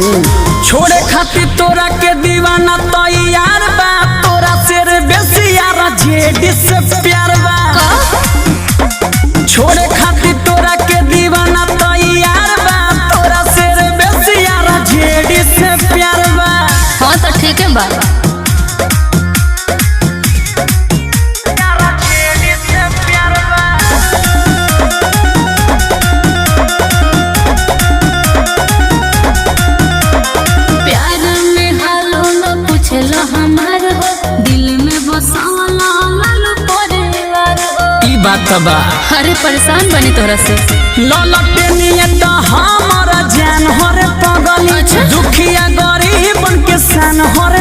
छोड़े खातिर तोरा के दीवाना तैयार बा, तोरा शेर बेसी यार जेडी से प्यार बा। छोड़े खातिर तोरा के दीवाना तैयार बा, तोरा शेर बेसी यार जेडी से प्यार बा। हाँ तो ठीक है बा। बात बा अरे परेशान बनी तोरा से ललटे नियत हमारा जान हरे पगली, दुखिया गरीब के सन हरे